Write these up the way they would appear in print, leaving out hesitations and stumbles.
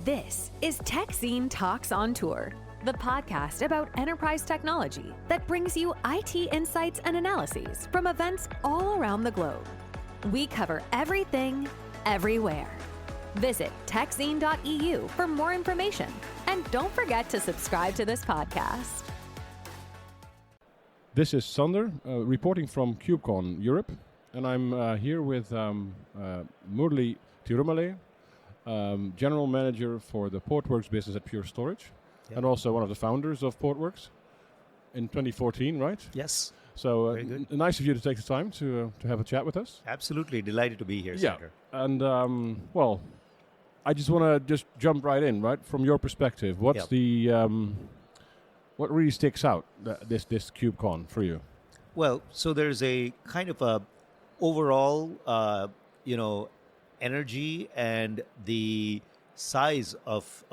This is Techzine Talks on Tour, the podcast about enterprise technology that brings you IT insights and analyses from events all around the globe. We cover everything, everywhere. Visit techzine.eu for more information, and don't forget to subscribe to this podcast. This is Sander, reporting from KubeCon Europe, and I'm here with Murli Thirumale, General Manager for the Portworx business at Pure Storage, and also one of the founders of Portworx in 2014, right? Yes. So Very good. Nice of you to take the time to have a chat with us. Absolutely. Delighted to be here, Sander. And I just want to just jump right in, right? From your perspective, what's what really sticks out this KubeCon for you? Well, so there's a kind of a overall, energy, and the size of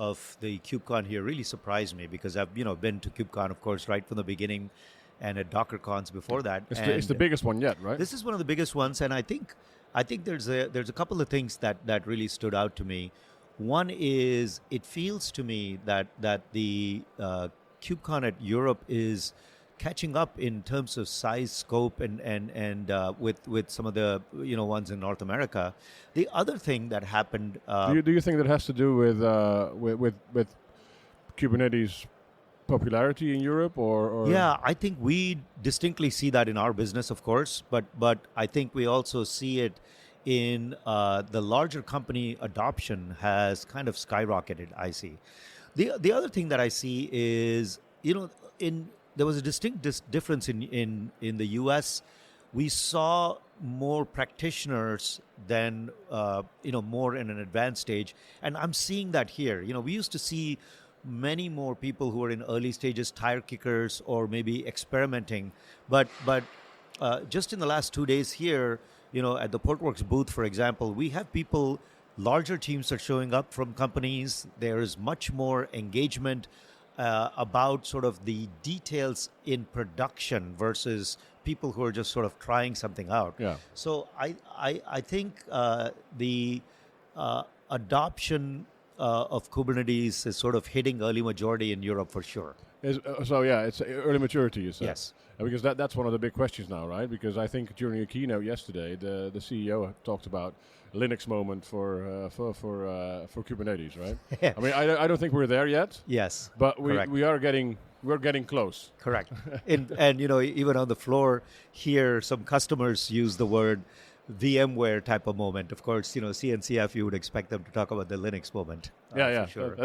the KubeCon here really surprised me, because I've been to KubeCon, of course, right from the beginning, and at DockerCons before that. It's the biggest one yet, right? This is one of the biggest ones, and I think there's a couple of things that really stood out to me. One is, it feels to me that the KubeCon at Europe is catching up in terms of size, scope, and with some of the ones in North America. The other thing that happened. Do you think that has to do with Kubernetes popularity in Europe, or? Yeah, I think we distinctly see that in our business, of course, but I think we also see it in the larger company adoption has kind of skyrocketed. I see. The other thing that I see is, there was a distinct difference in the U.S. We saw more practitioners than more in an advanced stage, and I'm seeing that here. We used to see many more people who are in early stages, tire kickers, or maybe experimenting, but just in the last 2 days here, at the Portworx booth, for example, we have people. Larger teams are showing up from companies. There is much more engagement about sort of the details in production versus people who are just sort of trying something out. Yeah. So I think the adoption of Kubernetes is sort of hitting early majority in Europe for sure. It's early maturity, you say? Yes. Because that's one of the big questions now, right? Because I think during a keynote yesterday, the CEO talked about Linux moment for Kubernetes, right? I mean, I don't think we're there yet. Yes. But we're getting close. Correct. And even on the floor here, some customers use the word VMware type of moment. Of course, CNCF, you would expect them to talk about the Linux moment. Yeah. For sure.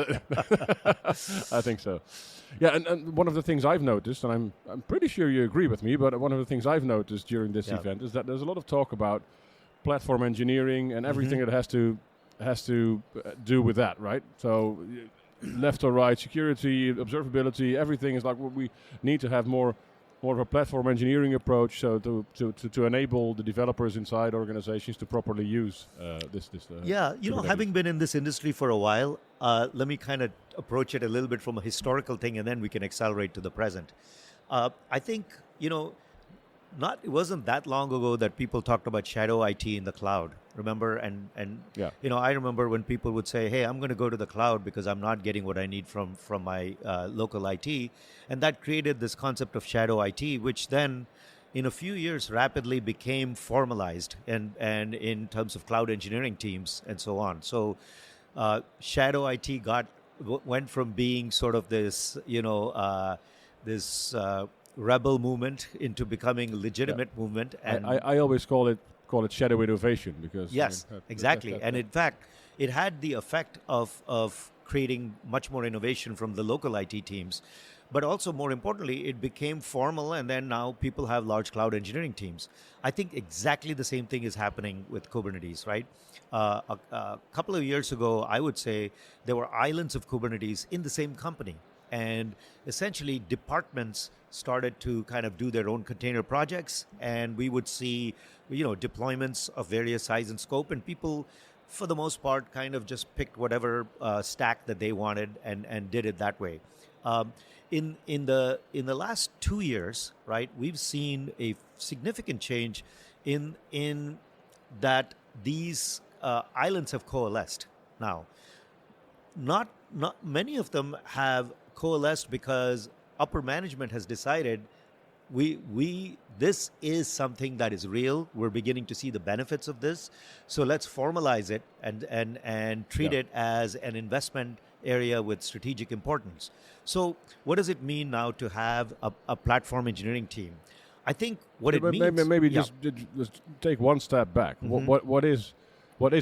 I think so. Yeah, and one of the things I've noticed, and I'm pretty sure you agree with me, but one of the things I've noticed during this event is that there's a lot of talk about platform engineering and everything that has to do with that, right? So left or right, security, observability, everything is like we need to have more of a platform engineering approach, so to enable the developers inside organizations to properly use this. Having been in this industry for a while, let me kind of approach it a little bit from a historical thing, and then we can accelerate to the present. I think it wasn't that long ago that people talked about shadow IT in the cloud. Remember? And I remember when people would say, "Hey, I'm going to go to the cloud because I'm not getting what I need from my local IT," and that created this concept of shadow IT, which then, in a few years, rapidly became formalized and in terms of cloud engineering teams and so on. So, shadow IT went from being sort of this, rebel movement into becoming a legitimate movement. And I always call it shadow innovation, because yes, exactly. And in fact, it had the effect of creating much more innovation from the local IT teams, but also more importantly, it became formal, and then now people have large cloud engineering teams. I think exactly the same thing is happening with Kubernetes, right? A couple of years ago, I would say there were islands of Kubernetes in the same company. And essentially, departments started to kind of do their own container projects, and we would see, deployments of various size and scope, and people, for the most part, kind of just picked whatever stack that they wanted and did it that way. In the last 2 years, right, we've seen a significant change in that these islands have coalesced now. not many of them have coalesced because upper management has decided this is something that is real. We're beginning to see the benefits of this. So let's formalize it and treat it as an investment area with strategic importance. So what does it mean now to have a platform engineering team? I think what it means... Maybe just take one step back. What is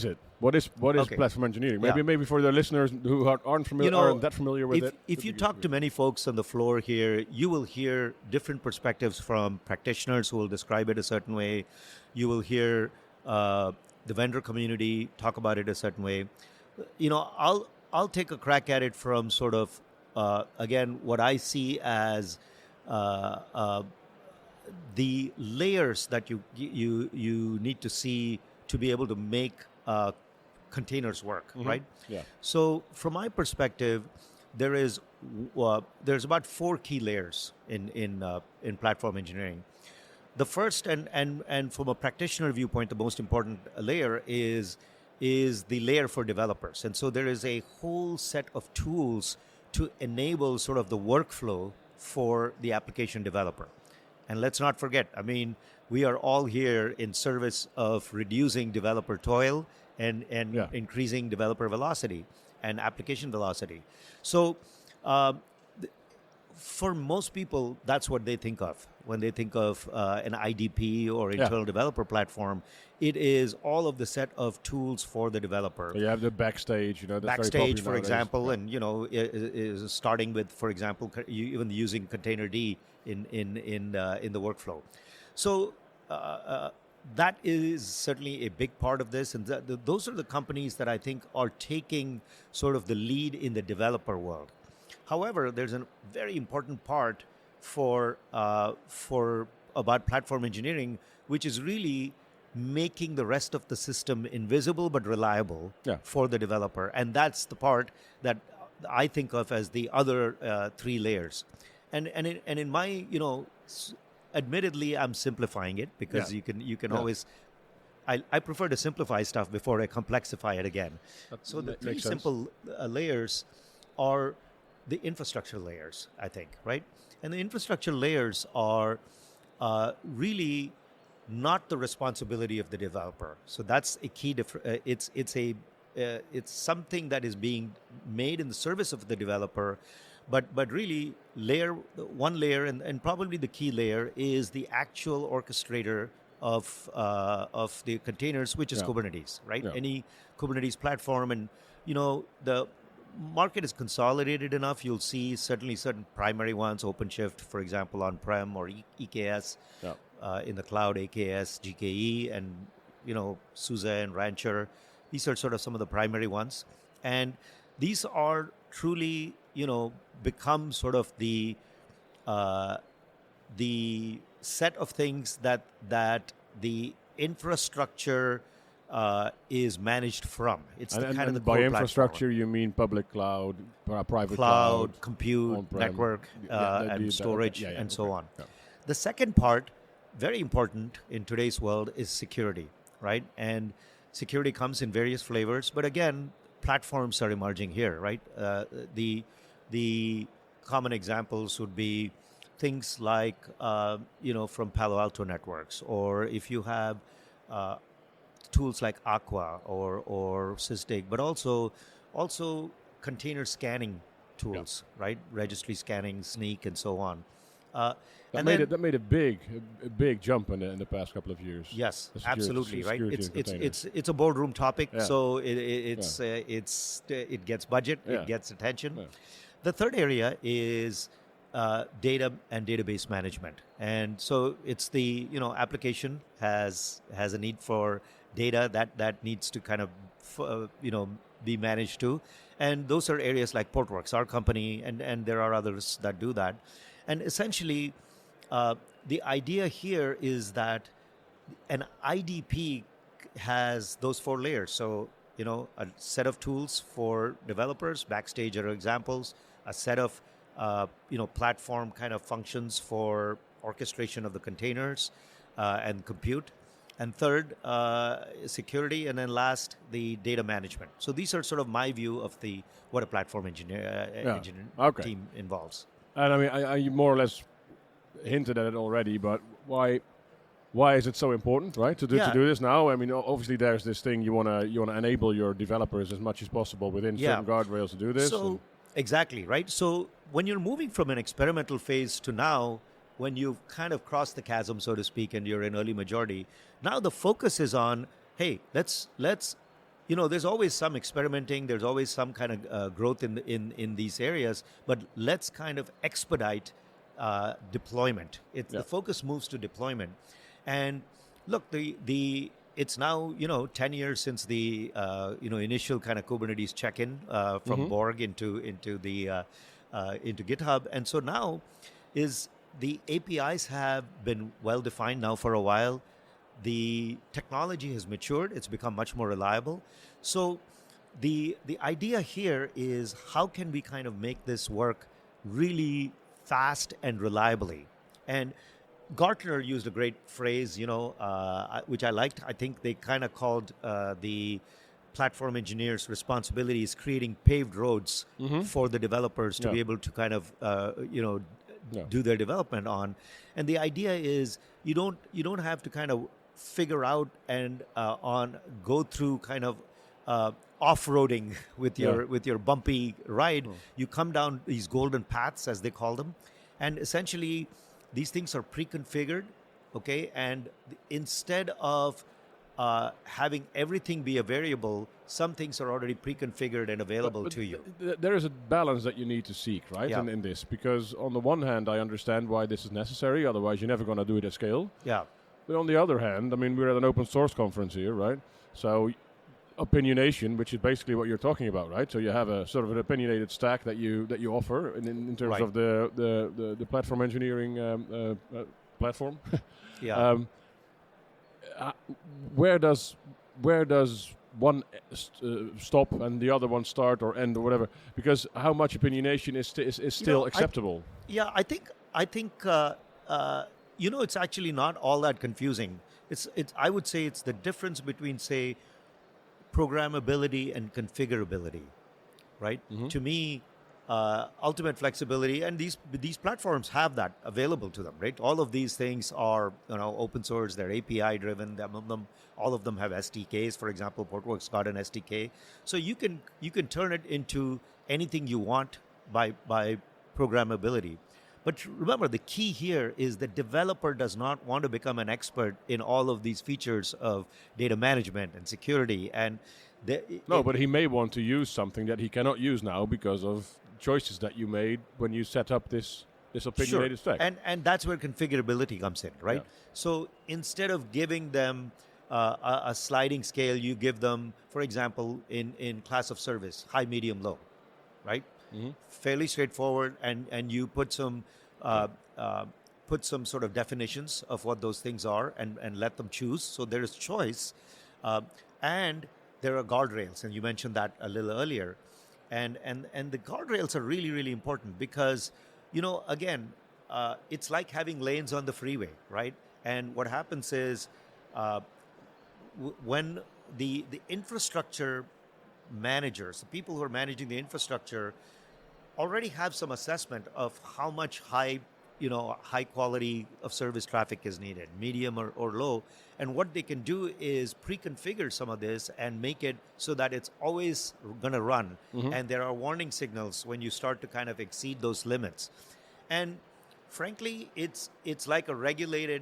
it? What is platform engineering? Maybe for the listeners who aren't that familiar with it. If you talk to many folks on the floor here, you will hear different perspectives from practitioners who will describe it a certain way. You will hear the vendor community talk about it a certain way. I'll take a crack at it from sort of again what I see as the layers that you need to see to be able to make containers work, right? Yeah. So from my perspective, there's about 4 key layers in platform engineering. The first and from a practitioner viewpoint, the most important layer is the layer for developers. And so there is a whole set of tools to enable sort of the workflow for the application developer. And let's not forget, I mean, we are all here in service of reducing developer toil and increasing developer velocity and application velocity. So for most people, that's what they think of when they think of an IDP or internal developer platform. It is all of the set of tools for the developer. So you have the Backstage, that's Backstage, very popular for nowadays. example, and is starting with, for example, even using Containerd in the workflow. So that is certainly a big part of this, and those are the companies that I think are taking sort of the lead in the developer world. However, there's a very important part for about platform engineering, which is really making the rest of the system invisible but reliable for the developer, and that's the part that I think of as the other 3 layers. And in my admittedly, I'm simplifying it because you can always. I prefer to simplify stuff before I complexify it again. So the 3 simple layers are the infrastructure layers, I think, right? And the infrastructure layers are really not the responsibility of the developer. So that's a key it's something that is being made in the service of the developer. But really, one layer, and probably the key layer, is the actual orchestrator of the containers, which is Kubernetes, right? Yeah. Any Kubernetes platform, and the market is consolidated enough. You'll see certainly certain primary ones, OpenShift, for example, on-prem, or EKS in the cloud, AKS, GKE, and SUSE and Rancher. These are sort of some of the primary ones, and these are truly become sort of the set of things that the infrastructure is managed from. It's the kind of the by core infrastructure platform. you mean public cloud, private cloud, compute, on-prem, network, and storage, and so on. Yeah. The second part, very important in today's world, is security, right? And security comes in various flavors, but again, platforms are emerging here, right? The common examples would be things like, from Palo Alto Networks, or if you have tools like Aqua or Sysdig, but also container scanning tools, right? Registry scanning, Sneak, and so on. That made a big jump in the past couple of years. Yes, absolutely, right. It's a boardroom topic, so it gets budget, it gets attention. Yeah. The third area is data and database management, and so it's the application has a need for data that needs to kind of be managed too, and those are areas like Portworx, our company, and there are others that do that, and essentially. The idea here is that an IDP has those 4 layers. So, a set of tools for developers, Backstage are examples, a set of, platform kind of functions for orchestration of the containers and compute, and third, security, and then last, the data management. So these are sort of my view of what a platform engineer team involves. And I mean, I more or less hinted at it already, but why is it so important, right, to do this now? I mean, obviously there's this thing you want to enable your developers as much as possible within certain guardrails to do this. So exactly, right. So when you're moving from an experimental phase to now, when you've kind of crossed the chasm, so to speak, and you're in early majority, now the focus is on, hey, let's there's always some experimenting, there's always some kind of growth in these areas, but let's kind of expedite deployment. The focus moves to deployment. And look, it's now 10 years since the initial kind of Kubernetes check-in from Borg into GitHub, and so now the APIs have been well defined now for a while. The technology has matured; it's become much more reliable. So the idea here is, how can we kind of make this work really fast and reliably? And Gartner used a great phrase, which I liked. I think they kind of called the platform engineers' responsibility is creating paved roads for the developers to be able to kind of, do their development on. And the idea is you don't have to kind of figure out and go through kind of off-roading with your bumpy ride. You come down these golden paths, as they call them, and essentially these things are pre-configured, okay? And instead of having everything be a variable, some things are already pre-configured and available to you. There is a balance that you need to seek, right, in this. Because on the one hand, I understand why this is necessary, otherwise you're never going to do it at scale. Yeah. But on the other hand, I mean, we're at an open source conference here, right? So opinionation, which is basically what you're talking about, right? So you have a sort of an opinionated stack that you offer in terms of the platform engineering platform. Where does one stop and the other one start or end or whatever? Because how much opinionation is still acceptable? I think it's actually not all that confusing. I would say it's the difference between, say, programmability and configurability, right? To me, ultimate flexibility, and these platforms have that available to them, right? All of these things are open source, they're API driven. All of them have SDKs. For example, Portworx got an SDK, so you can turn it into anything you want by programmability. But remember, the key here is the developer does not want to become an expert in all of these features of data management and security. And but he may want to use something that he cannot use now because of choices that you made when you set up this opinionated stack. And that's where configurability comes in, right? Yeah. So instead of giving them a sliding scale, you give them, for example, in class of service, high, medium, low, right? Fairly straightforward, and you put some sort of definitions of what those things are and let them choose. So there is choice, and there are guardrails, and you mentioned that a little earlier, and the guardrails are really, really important because again, it's like having lanes on the freeway, right? And what happens is when the infrastructure managers, the people who are managing the infrastructure, already have some assessment of how much high quality of service traffic is needed, medium or low. And what they can do is pre-configure some of this and make it so that it's always going to run. And there are warning signals when you start to kind of exceed those limits. And frankly, it's like a regulated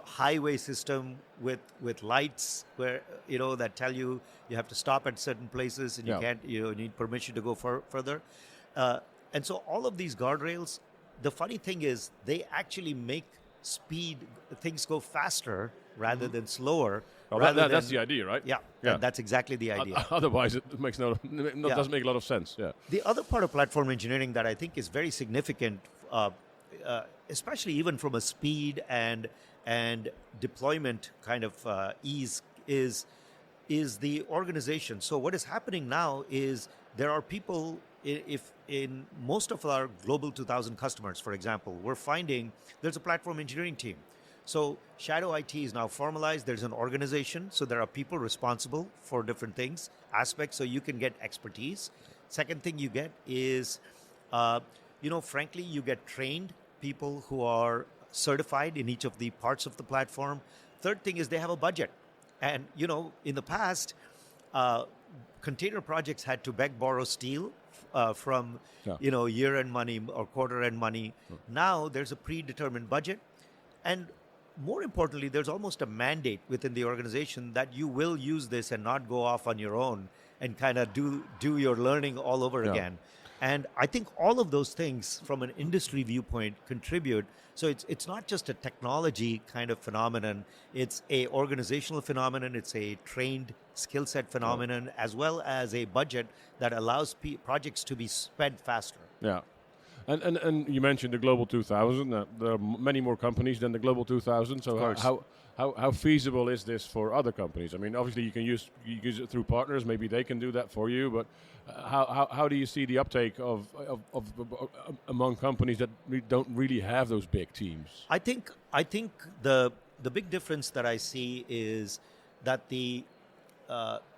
highway system with lights where that tell you have to stop at certain places and you can't you need permission to go further. And so all of these guardrails, the funny thing is they actually make things go faster rather than slower. That's the idea, right? Yeah. That's exactly the idea. Otherwise, it makes doesn't make a lot of sense. Yeah. The other part of platform engineering that I think is very significant, especially even from a speed and deployment kind of ease, is the organization. So what is happening now is there are people, if in most of our global 2000 customers, for example, we're finding there's a platform engineering team. So shadow IT is now formalized. There's an organization, so there are people responsible for different things, aspects, so you can get expertise. Second thing you get is, frankly, you get trained people who are certified in each of the parts of the platform. Third thing is they have a budget. And, in the past, container projects had to beg, borrow, steal from, year-end money or quarter-end money. Now there's a predetermined budget. And more importantly, there's almost a mandate within the organization that you will use this and not go off on your own and kind of do your learning all over again. And I think all of those things from an industry viewpoint contribute. So it's not just a technology kind of phenomenon. It's a organizational phenomenon. It's a trained skill set phenomenon, as well as a budget that allows projects to be spent faster. Yeah. And you mentioned the Global 2000. There are many more companies than the Global 2000. So how feasible is this for other companies? I mean, obviously you can use it through partners. Maybe they can do that for you. But how do you see the uptake of among companies that don't really have those big teams? I think the big difference that I see is that the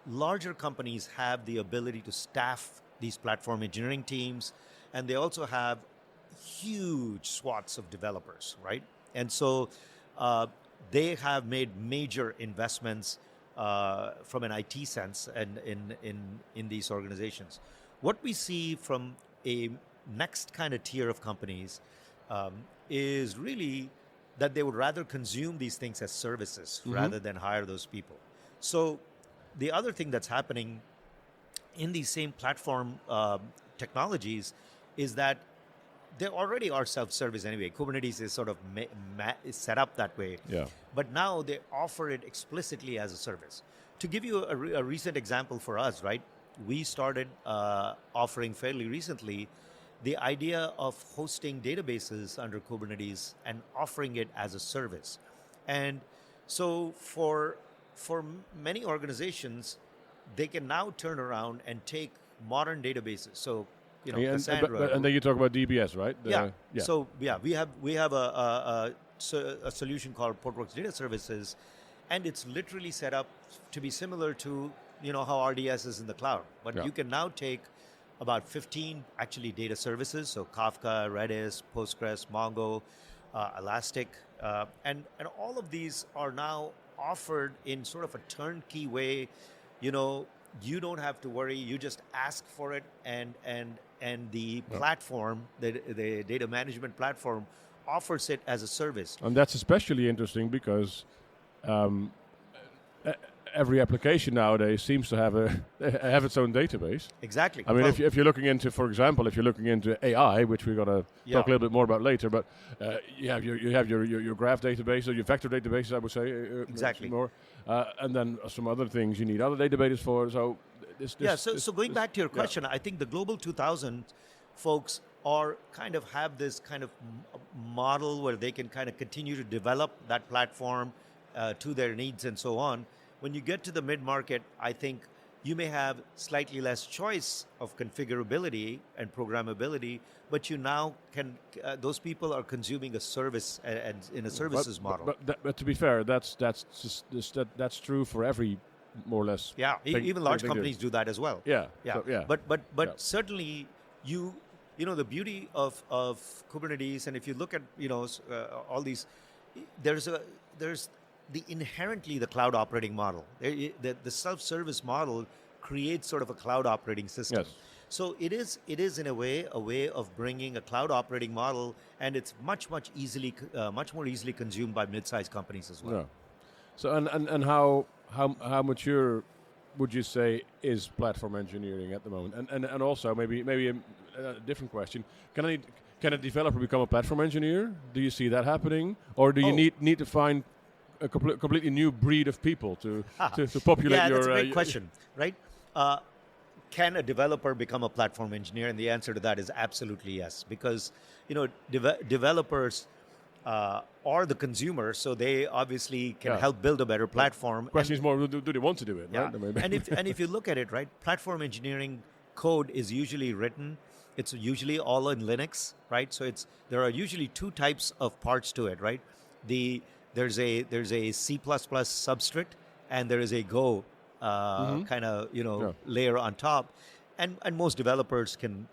larger companies have the ability to staff these platform engineering teams. And they also have huge swaths of developers, right? And so they have made major investments from an IT sense and in these organizations. What we see from a next kind of tier of companies is really that they would rather consume these things as services rather than hire those people. So the other thing that's happening in these same platform technologies is that they already are self-service anyway. Kubernetes is sort of is set up that way. Yeah. But now they offer it explicitly as a service. To give you a recent example for us, right? We started offering fairly recently the idea of hosting databases under Kubernetes and offering it as a service. And so for many organizations, they can now turn around and take modern databases. So Cassandra. And then you talk about DBS, right? So we have a solution called Portworx Data Services, and it's literally set up to be similar to how RDS is in the cloud. But you can now take about 15 actually data services, so Kafka, Redis, Postgres, Mongo, Elastic, and all of these are now offered in sort of a turnkey way. You don't have to worry. You just ask for it, and the platform, the data management platform, offers it as a service. And that's especially interesting because every application nowadays seems to have its own database. Exactly. I mean, if you're looking into, for example, AI, which we're going to talk a little bit more about later, but you have your graph database or your vector database, I would say. Exactly. More, and then some other things you need other databases for. So So going back to your question, I think the Global 2000 folks have this kind of model where they can kind of continue to develop that platform to their needs and so on. When you get to the mid-market, I think you may have slightly less choice of configurability and programmability, but you now can. Those people are consuming a service and in a services model. But to be fair, that's true for every more or less. Yeah, even large companies do that as well. Yeah. But certainly the beauty of Kubernetes, and if you look at all these, there's inherently the cloud operating model. The self-service model creates sort of a cloud operating system. Yes. So it is in a way of bringing a cloud operating model, and it's much more easily consumed by mid-sized companies as well. Yeah. So and how mature would you say is platform engineering at the moment? And also maybe a different question: can a developer become a platform engineer? Do you see that happening, or do you need to find a completely new breed of people to populate your? That's a great question, right? Can a developer become a platform engineer? And the answer to that is absolutely yes, because developers are the consumer, so they obviously can help build a better platform. Question is more, do they want to do it? Yeah. Right? and if you look at it, right, platform engineering code is usually written. It's usually all in Linux, right? So there are usually two types of parts to it, right? The there's a C++ substrate, and there is a Go kind of layer on top, and most developers can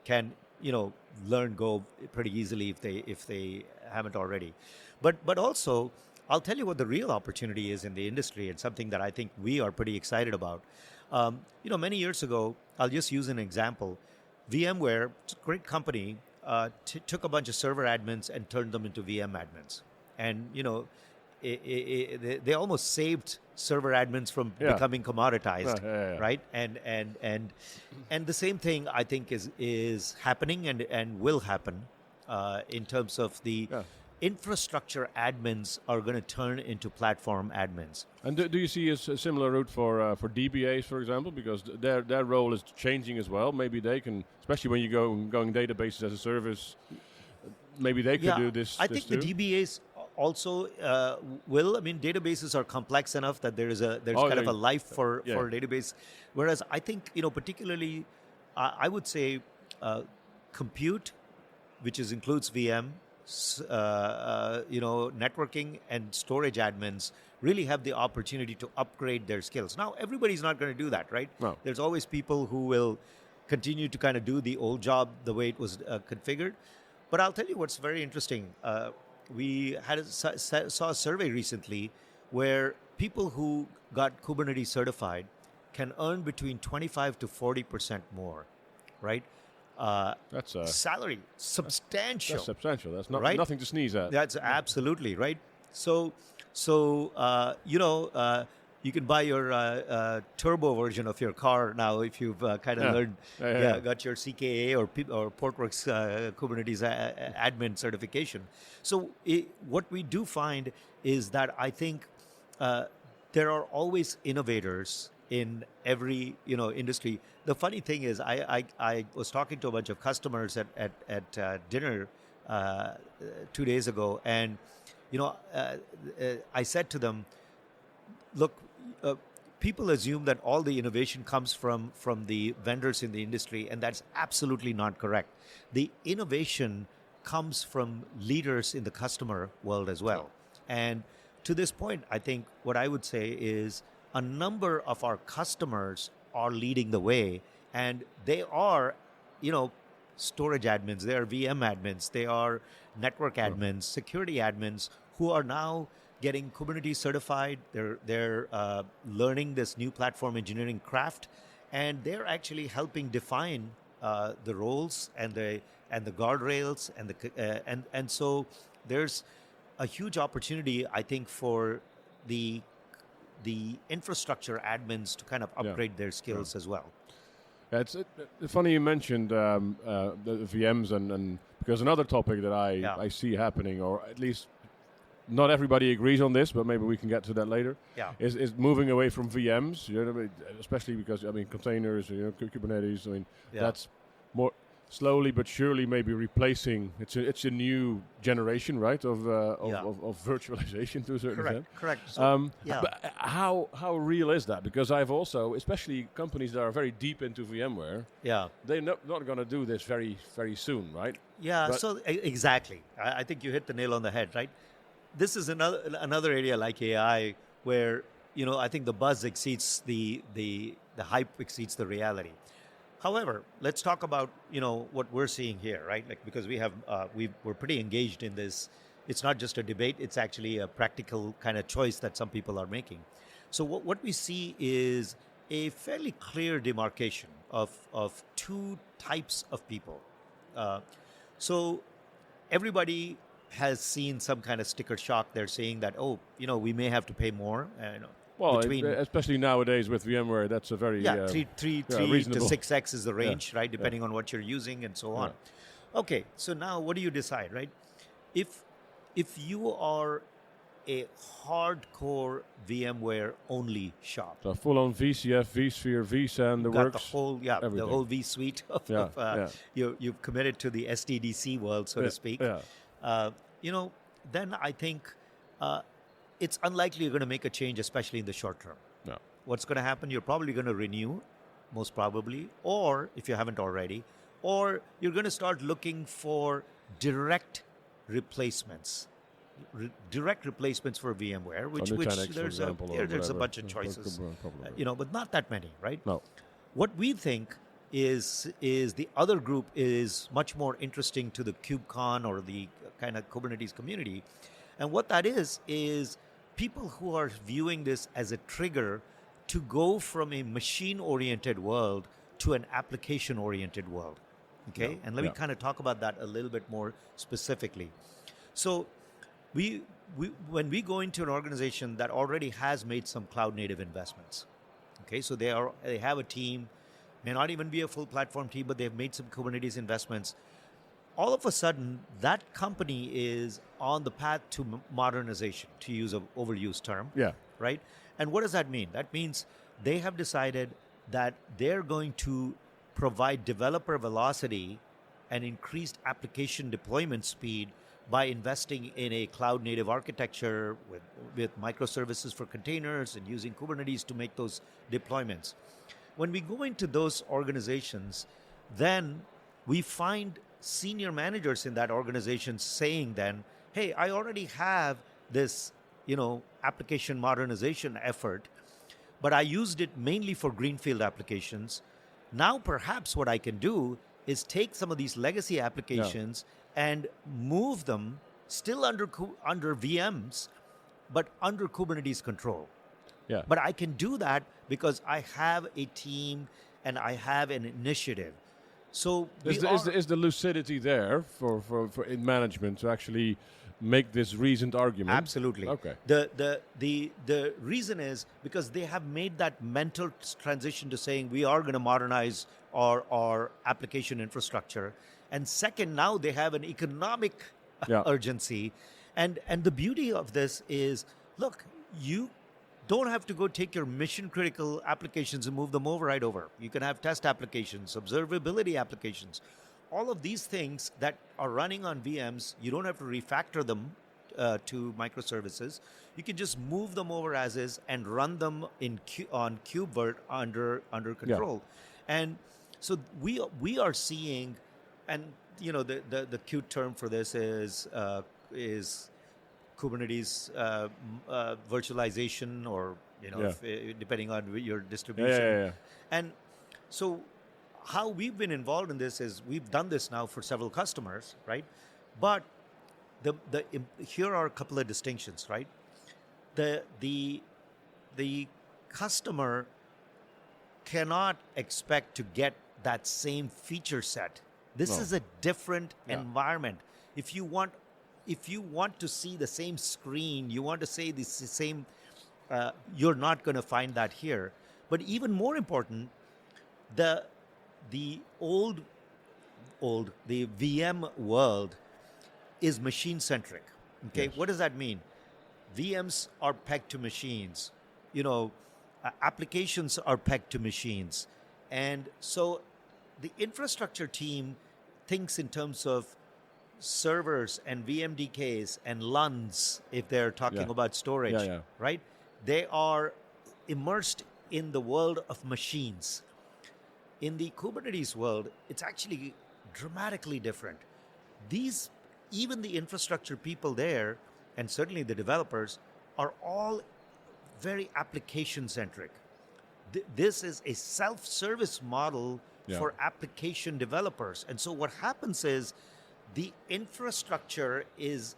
learn Go pretty easily if they haven't already. But also, I'll tell you what the real opportunity is in the industry, and something that I think we are pretty excited about. Many years ago, I'll just use an example. VMware, it's a great company, took a bunch of server admins and turned them into VM admins. And, they almost saved server admins from becoming commoditized, right? And the same thing, I think, is happening and will happen in terms of the infrastructure admins are going to turn into platform admins. And do you see a similar route for DBAs, for example? Because their role is changing as well. Maybe they can, especially when you going databases as a service, maybe they could do this. I think the DBAs also will. I mean, databases are complex enough that there's kind of a life for a database. Whereas I think, particularly, I would say compute, which includes VM, networking and storage admins really have the opportunity to upgrade their skills. Now, everybody's not going to do that, right? No. There's always people who will continue to kind of do the old job the way it was configured. But I'll tell you what's very interesting. We saw a survey recently where people who got Kubernetes certified can earn between 25 to 40% more, right? That's salary substantial. That's substantial. That's not right? Nothing to sneeze at. That's absolutely right. So you can buy your turbo version of your car now if you've kind of learned, got your CKA or Portworx Kubernetes admin certification. So what we do find is that I think there are always innovators in every industry. The funny thing is, I was talking to a bunch of customers at dinner 2 days ago, and I said to them, look, people assume that all the innovation comes from the vendors in the industry, and that's absolutely not correct. The innovation comes from leaders in the customer world as well. And to this point, I think what I would say is a number of our customers are leading the way, and they are, storage admins, they are VM admins, they are network admins, security admins who are now getting Kubernetes certified. They're learning this new platform engineering craft, and they're actually helping define the roles and the guardrails and so there's a huge opportunity, I think, for the infrastructure admins to kind of upgrade their skills as well. Yeah, it's funny you mentioned the VMs and because another topic that I see happening, or at least not everybody agrees on this, but maybe we can get to that later. Yeah. Is moving away from VMs, especially because containers, Kubernetes. That's more slowly but surely maybe replacing. It's a new generation, right, of virtualization to a certain extent. Correct. So, but how real is that? Because I've also, especially companies that are very deep into VMware, they're not going to do this very, very soon, right? Yeah. So exactly, I think you hit the nail on the head, right? This is another area like AI where I think the buzz exceeds the hype exceeds the reality. However, let's talk about what we're seeing here, right? Like, because we're pretty engaged in this. It's not just a debate; it's actually a practical kind of choice that some people are making. So what we see is a fairly clear demarcation of two types of people. So everybody has seen some kind of sticker shock. They're saying that, we may have to pay more. Well, especially nowadays with VMware, that's a very 3 to reasonable. 6x is the range, right? Depending on what you're using and so on. Okay, so now what do you decide, right? If you are a hardcore VMware only shop, so full on VCF, vSphere, vSAN, the works, the whole V suite you've committed to the SDDC world, so to speak. Then I think it's unlikely you're going to make a change, especially in the short term. No. What's going to happen? You're probably going to renew, most probably, or if you haven't already, or you're going to start looking for direct replacements. direct replacements for VMware, which Nutanix, there's for example, there's a whatever. bunch of choices, but not that many, right? No. What we think is the other group is much more interesting to the KubeCon or the kind of Kubernetes community, and what that is people who are viewing this as a trigger to go from a machine-oriented world to an application-oriented world. Okay, and let me kind of talk about that a little bit more specifically. So, when we go into an organization that already has made some cloud-native investments, okay, so they have a team, may not even be a full platform team, but they've made some Kubernetes investments. All of a sudden, that company is on the path to modernization, to use an overused term. Yeah. Right? And what does that mean? That means they have decided that they're going to provide developer velocity and increased application deployment speed by investing in a cloud-native architecture with microservices for containers and using Kubernetes to make those deployments. When we go into those organizations, then we find senior managers in that organization saying then, hey, I already have this, application modernization effort, but I used it mainly for greenfield applications. Now, perhaps what I can do is take some of these legacy applications and move them still under VMs, but under Kubernetes control. Yeah. But I can do that because I have a team and I have an initiative. So is the lucidity there for in management to actually make this reasoned argument? Absolutely. Okay. The reason is because they have made that mental transition to saying we are going to modernize our application infrastructure, and second, now they have an economic urgency, and the beauty of this is, look, you don't have to go take your mission critical applications and move them right over. You can have test applications, observability applications, all of these things that are running on VMs. You don't have to refactor them to microservices. You can just move them over as is and run them on KubeVirt under control. And so we are seeing, and the cute term for this is Kubernetes virtualization, or depending on your distribution. Yeah. And so how we've been involved in this is we've done this now for several customers, right? But here are a couple of distinctions, right? The customer cannot expect to get that same feature set. This is a different environment. If you want to see the same screen, you want to say the same, you're not going to find that here. But even more important, the VM world is machine centric. Okay, yes. What does that mean? VMs are pegged to machines. Applications are pegged to machines, and so the infrastructure team thinks in terms of servers and VMDKs and LUNs, if they're talking about storage, right? They are immersed in the world of machines. In the Kubernetes world, it's actually dramatically different. Even the infrastructure people there, and certainly the developers, are all very application-centric. This is a self-service model for application developers. And so what happens is the infrastructure is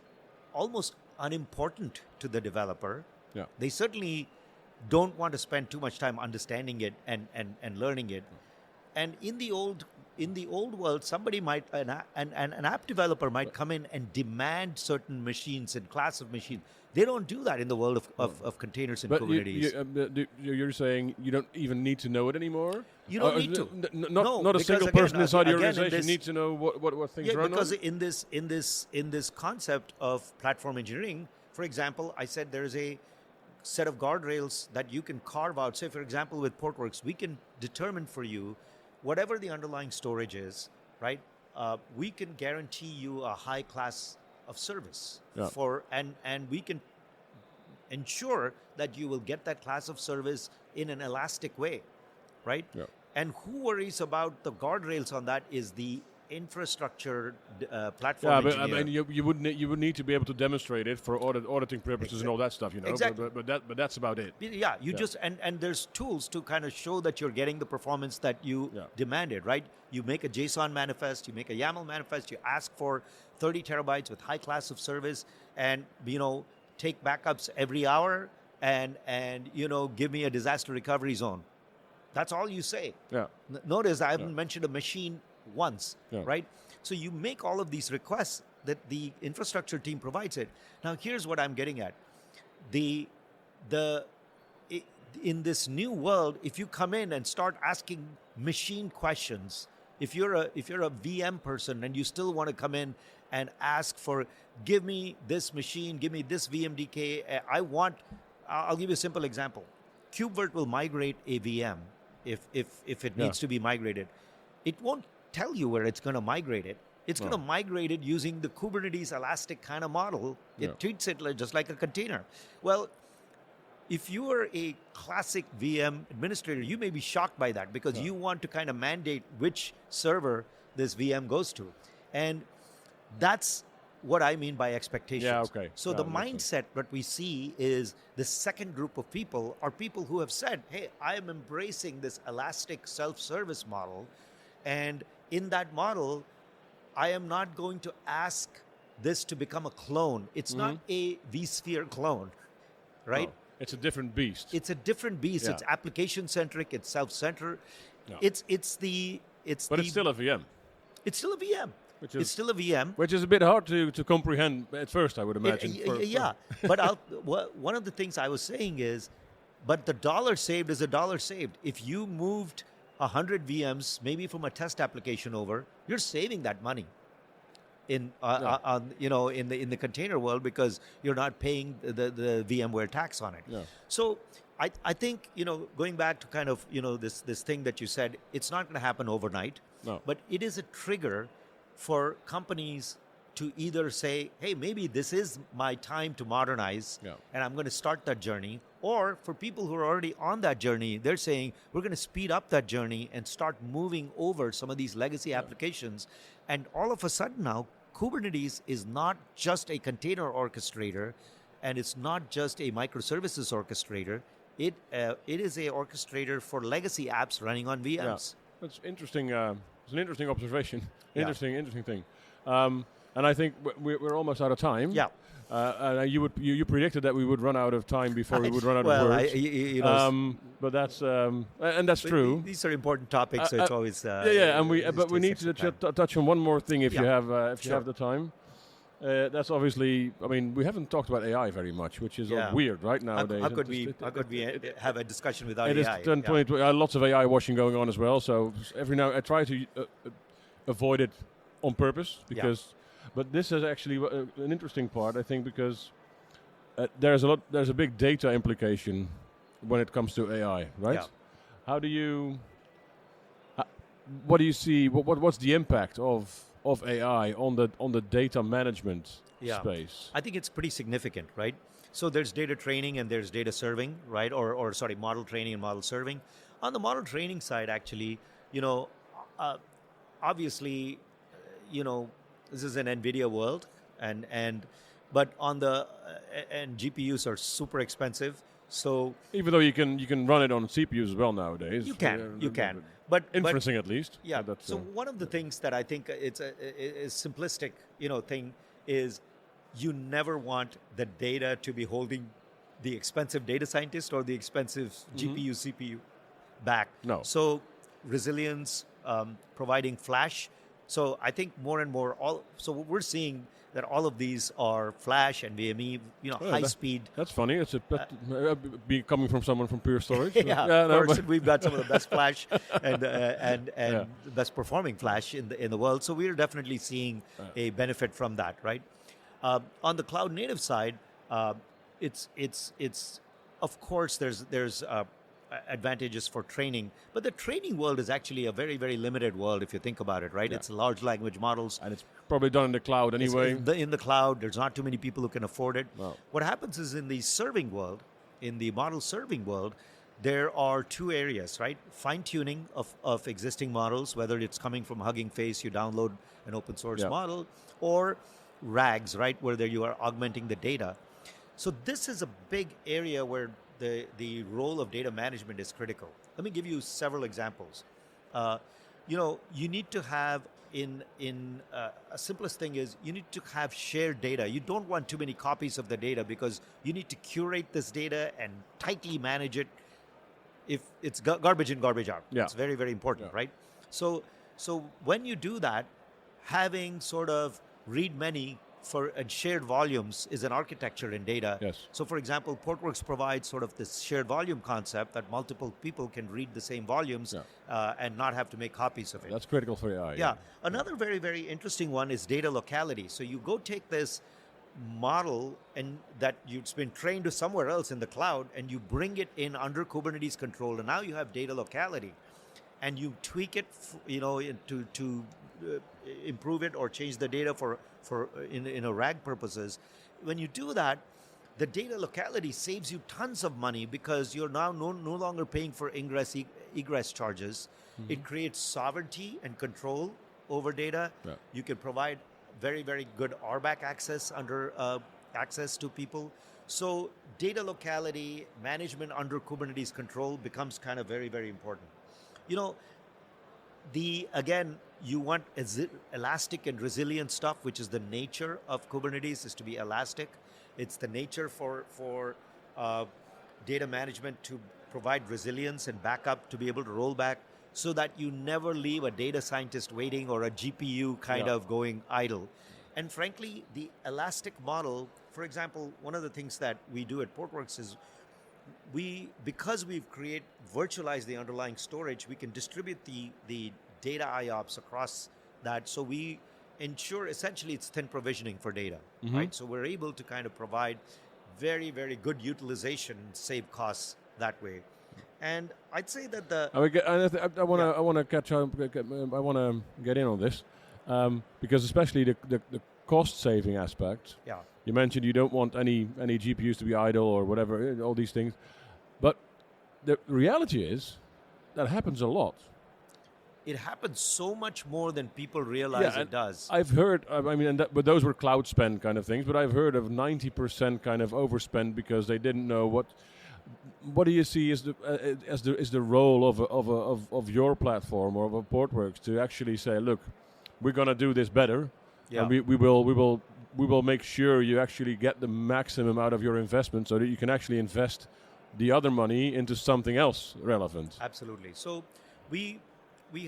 almost unimportant to the developer. Yeah. They certainly don't want to spend too much time understanding it and learning it. And in the old world, somebody might an app developer might come in and demand certain machines and class of machines. They don't do that in the world of containers and Kubernetes. You're saying you don't even need to know it anymore? You don't need to. Not a single person inside the organization needs to know what things run on? Because in this concept of platform engineering, for example, I said there's a set of guardrails that you can carve out. Say, for example, with Portworx, we can determine for you whatever the underlying storage is, right? We can guarantee you a high class of service and we can ensure that you will get that class of service in an elastic way, right? Yeah. And who worries about the guardrails on that is the infrastructure platform but engineer. I mean, you would need to be able to demonstrate it for auditing purposes and all that stuff, you know. Exactly. But that's about it. Yeah, just and there's tools to kind of show that you're getting the performance that you demanded, right? You make a JSON manifest, you make a YAML manifest, you ask for 30 terabytes with high class of service, and take backups every hour, and give me a disaster recovery zone. That's all you say. Yeah. Notice I haven't mentioned a machine once, right? So you make all of these requests that the infrastructure team provides it. Now here's what I'm getting at. In this new world, if you come in and start asking machine questions, if you're a VM person and you still want to come in and ask for, give me this machine, give me this VMDK, I'll give you a simple example. KubeVirt will migrate a VM if it needs to be migrated. It won't tell you where it's going to migrate it. It's going to migrate it using the Kubernetes Elastic kind of model. It treats it just like a container. Well, if you are a classic VM administrator, you may be shocked by that because you want to kind of mandate which server this VM goes to. And that's what I mean by expectations. Yeah, okay. So the mindset that we see is the second group of people are people who have said, hey, I am embracing this elastic self-service model. And in that model, I am not going to ask this to become a clone. It's not a vSphere clone, right? No, it's a different beast. It's a different beast. It's application-centric. It's self-centered. No. It's still a VM. It's still a VM. It's still a VM. Which is a bit hard to comprehend at first, I would imagine. But one of the things I was saying is, but the dollar saved is a dollar saved. If you moved 100 VMs, maybe from a test application over, you're saving that money in the container world because you're not paying the VMware tax on it. Yeah. So I think going back to kind of this thing that you said, it's not going to happen overnight. No. But it is a trigger for companies to either say, hey, maybe this is my time to modernize and I'm going to start that journey. Or for people who are already on that journey, they're saying, we're going to speed up that journey and start moving over some of these legacy applications. And all of a sudden now, Kubernetes is not just a container orchestrator and it's not just a microservices orchestrator. It is a orchestrator for legacy apps running on VMs. Yeah. That's interesting. It's an interesting observation. Interesting thing. And I think we're almost out of time. Yeah. You predicted that we would run out of time before we would run out of words. But that's and that's true. These are important topics, so it's always but we need to touch on one more thing if you have the time. That's obviously. I mean, we haven't talked about AI very much, which is weird, right nowadays. How could we have a discussion without AI? It is 2020. Lots of AI washing going on as well. So every now I try to avoid it on purpose because. But this is actually an interesting part, I think, because there's a big data implication when it comes to AI, right? Yeah. How do you? What do you see? What's the impact of AI on the data management space? I think it's pretty significant, right? So there's data training and there's data serving, right? Or model training and model serving. On the model training side, actually, obviously, this is an NVIDIA world, but on the and GPUs are super expensive. So even though you can run it on CPUs as well nowadays, you can. But inferencing at least. Yeah. So one of the things that I think it's a simplistic thing is you never want the data to be holding the expensive data scientist or the expensive GPU CPU back. No. So resilience, providing flash. So I think more and more, we're seeing that all of these are flash and NVMe, high speed. That's funny. It's coming from someone from Pure Storage. We've got some of the best flash and the best performing flash in the world. So we're definitely seeing a benefit from that, right? On the cloud native side, it's of course there's advantages for training, but the training world is actually a very, very limited world if you think about it, right? Yeah. It's large language models. And it's probably done in the cloud anyway. In the cloud, there's not too many people who can afford it. Wow. What happens is in the serving world, in the model serving world, there are two areas, right? Fine-tuning of existing models, whether it's coming from Hugging Face, you download an open source model, or RAGs, right, where there you are augmenting the data. So this is a big area where the role of data management is critical. Let me give you several examples. You need to have a simplest thing is you need to have shared data. You don't want too many copies of the data because you need to curate this data and tightly manage it. If it's garbage in, garbage out, it's very, very important, right? So when you do that, having sort of read many and shared volumes is an architecture in data. Yes. So for example, Portworx provides sort of this shared volume concept that multiple people can read the same volumes and not have to make copies of it. That's critical for AI. Yeah. Another very, very interesting one is data locality. So you go take this model and that it's been trained to somewhere else in the cloud and you bring it in under Kubernetes control, and now you have data locality and you tweak it, to improve it or change the data for in a RAG purposes. When you do that, the data locality saves you tons of money because you're now no longer paying for egress charges. Mm-hmm. It creates sovereignty and control over data. Yeah. You can provide very, very good RBAC access access to people. So data locality management under Kubernetes control becomes kind of very, very important. You want elastic and resilient stuff, which is the nature of Kubernetes, is to be elastic. It's the nature for data management to provide resilience and backup, to be able to roll back so that you never leave a data scientist waiting or a GPU kind of going idle. And frankly, the elastic model, for example, one of the things that we do at Portworx is because we've virtualized the underlying storage, we can distribute the data IOPS across that. So we ensure essentially it's thin provisioning for data, right? So we're able to kind of provide very, very good utilization, save costs that way. And I'd say that I want to catch up. I want to get in on this because especially the cost saving aspect. Yeah. You mentioned you don't want any GPUs to be idle or whatever, all these things. But the reality is that happens a lot. It happens so much more than people realize it does. I've heard, but those were cloud spend kind of things. But I've heard of 90% kind of overspend because they didn't know what. What do you see as the role of your platform or of a Portworx to actually say, look, we're going to do this better, and we will make sure you actually get the maximum out of your investment so that you can actually invest the other money into something else relevant. Absolutely. So we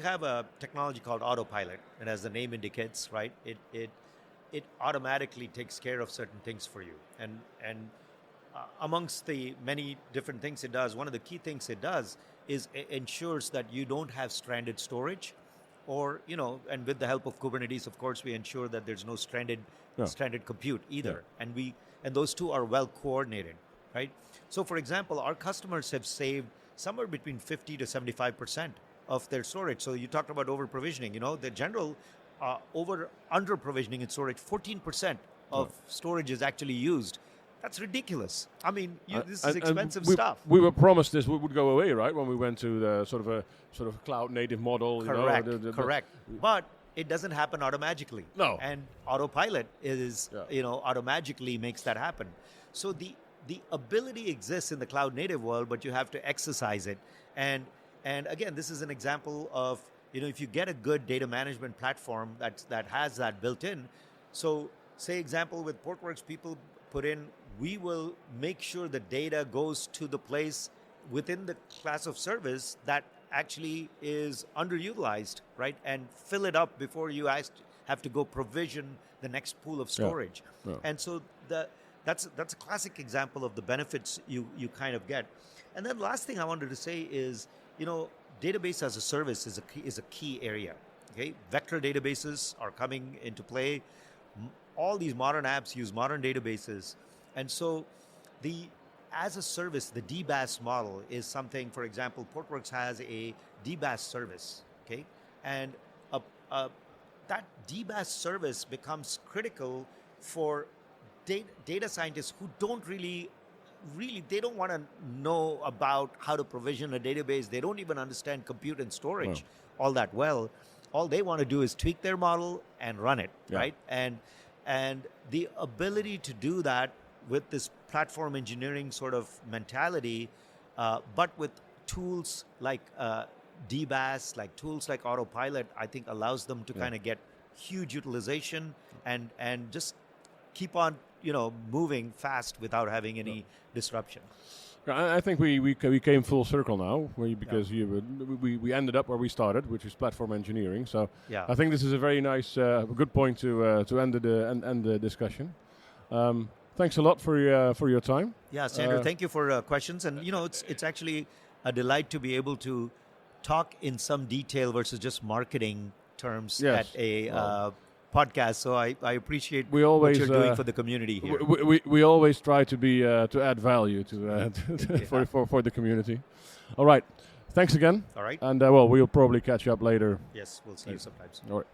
have a technology called Autopilot, and as the name indicates, right, it automatically takes care of certain things for you. And amongst the many different things it does, one of the key things it does is it ensures that you don't have stranded storage, or and with the help of Kubernetes, of course, we ensure that there's no stranded compute either. Yeah. And those two are well coordinated, right? So for example, our customers have saved somewhere between 50 to 75% of their storage. So you talked about over provisioning, the general under provisioning in storage, 14% of storage is actually used. That's ridiculous. I mean, this is expensive stuff. We were promised this would go away, right? When we went to the sort of cloud native model. Correct. Correct. But it doesn't happen automatically. No. And Autopilot is, automagically makes that happen. So the ability exists in the cloud native world, but you have to exercise it. And again, this is an example of, if you get a good data management platform that has that built in. So say example with Portworx, people put in, we will make sure the data goes to the place within the class of service that actually is underutilized, right? And fill it up before you have to go provision the next pool of storage. Yeah. Yeah. And so that's a classic example of the benefits you kind of get. And then last thing I wanted to say is, database as a service is a key area. Okay, vector databases are coming into play. All these modern apps use modern databases. And so as a service, the DBaaS model is something, for example, Portworx has a DBaaS service, okay? And that DBaaS service becomes critical for data scientists who don't really really, they don't want to know about how to provision a database. They don't even understand compute and storage all that well. All they want to do is tweak their model and run it, right? And the ability to do that with this platform engineering sort of mentality, but with tools like DBaaS, like tools like Autopilot, I think allows them to kind of get huge utilization and just keep on, moving fast without having any disruption. I think we came full circle now, because we ended up where we started, which is platform engineering. So I think this is a very nice, good point to end the discussion. Thanks a lot for your time. Yeah, Sandra, thank you for questions. And it's actually a delight to be able to talk in some detail versus just marketing terms at a podcast. So I appreciate what you're doing for the community here. We always try to be to add value for the community. All right, thanks again. All right, and we'll probably catch up later. Yes, we'll see you sometimes. All right.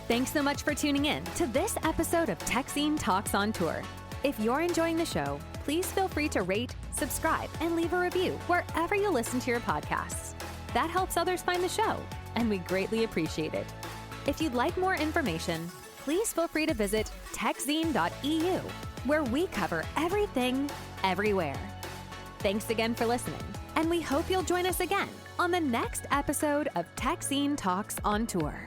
Thanks so much for tuning in to this episode of Techzine Talks on Tour. If you're enjoying the show, please feel free to rate, subscribe, and leave a review wherever you listen to your podcasts. That helps others find the show, and we greatly appreciate it. If you'd like more information, please feel free to visit techzine.eu, where we cover everything, everywhere. Thanks again for listening, and we hope you'll join us again on the next episode of Techzine Talks on Tour.